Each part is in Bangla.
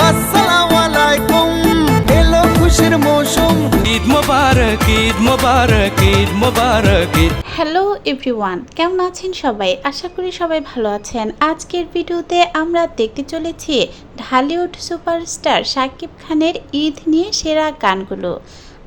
আসসালামু আলাইকুম, এলো খুশির মৌসুম। ঈদ মোবারক, ঈদ মোবারক, ঈদ মোবারক। হ্যালো এভরিওয়ান, কেমন আছেন সবাই? আশা করি সবাই ভালো আছেন। আজকের ভিডিওতে আমরা দেখতে চলেছি ঢালিউড সুপারস্টার শাকিব খানের ঈদ নিয়ে সেরা গানগুলো।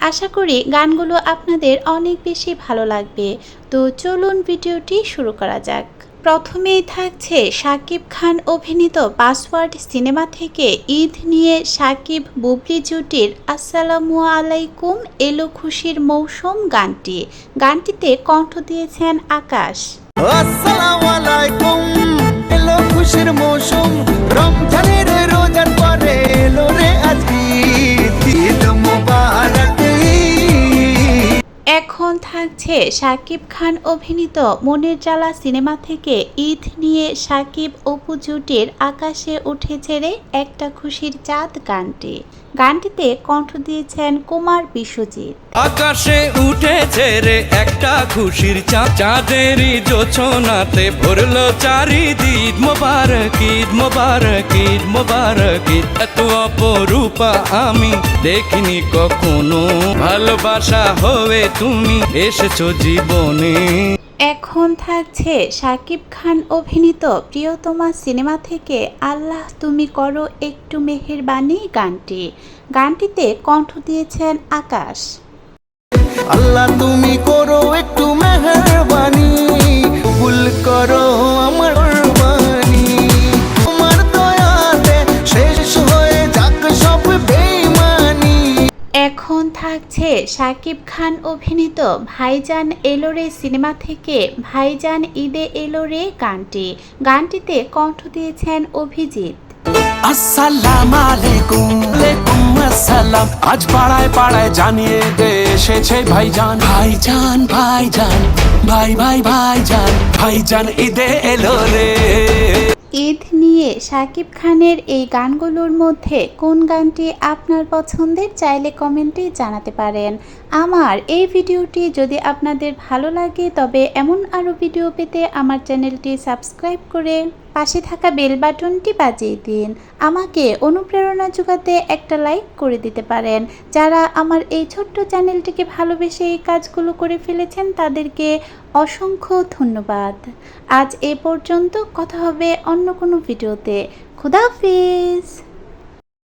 আশা করি গানগুলো আপনাদের অনেক বেশি ভালো লাগবে। তো চলুন ভিডিওটি শুরু করা যাক। প্রথমেই থাকছে শাকিব খান অভিনীত পাসওয়ার্ড সিনেমা থেকে ঈদ নিয়ে শাকিব বুবলি জুটির আসসালামু আলাইকুম এলো খুশির মৌসুম গানটিতে কণ্ঠ দিয়েছেন আকাশ। আসসালামু আলাইকুম, এলো খুশির মৌসুম। রমজানের রোজার পরে এলো রে আজ ঈদ, ঈদ মোবারক। এখন থাকছে শাকিব খান অভিনীত মনের জ্বালা সিনেমা থেকে ঈদ নিয়ে শাকিব অপু জুটির আকাশে উঠেছে রে একটা খুশির চাঁদ গানটিতে কণ্ঠ দিয়েছেন কুমার বিশ্বজিৎ। আকাশে উঠেছে রে একটা খুশির চাঁদ, চাঁদেরই জোছনাতে ভরলো চারিদিক। ঈদ মোবারক, ঈদ মোবারক, ঈদ মোবারক। এত অপরূপা আমি দেখিনি কখনো, ভালোবাসা হয়ে তুমি এসেছো জীবনে। এখন থাকছে শাকিব খান অভিনীত প্রিয়তমা সিনেমা থেকে আল্লাহ তুমি করো একটু মেহেরবানি গানটিতে কণ্ঠ দিয়েছেন আকাশ। আল্লাহ তুমি করো একটু মেহেরবানি, কবুল করো আমার কুরবানি। তোমার দয়াতে শেষ হয়ে যাক সব বেঈমানি। এখন থাকছে শাকিব খান অভিনীত ভাইজান এলোরে সিনেমা থেকে ভাইজান ঈদে এলোরে গানটিতে কণ্ঠ দিয়েছেন অভিজিৎ। আসসালামু আলাইকুম, আলাইকুম আসসালাম। আজ পাড়ায় পাড়ায় জানিয়ে দে এসেছে ভাইজান, ভাইজান ভাইজান, ভাই ভাই ভাইজান, ভাইজান ঈদে এলো রে। ঈদ নিয়ে শাকিব খানের এই গানগুলোর মধ্যে কোন গানটি আপনার পছন্দের চাইলে কমেন্টে জানাতে পারেন। আমার এই ভিডিওটি যদি আপনাদের ভালো লাগে তবে এমন আরও ভিডিও পেতে আমার চ্যানেলটি সাবস্ক্রাইব করে পাশে থাকা বেল বাটনটি বাজিয়ে দিন। আমাকে অনুপ্রেরণা যোগাতে একটা লাইক করে দিতে পারেন। যারা আমার এই ছোট্ট চ্যানেলটিকে ভালোবেসে এই কাজগুলো করে ফেলেছেন তাদেরকে অসংখ্য ধন্যবাদ। আজ এ পর্যন্ত, কথা হবে অন্য কোনো ভিডিওতে। খুদা হাফেজ।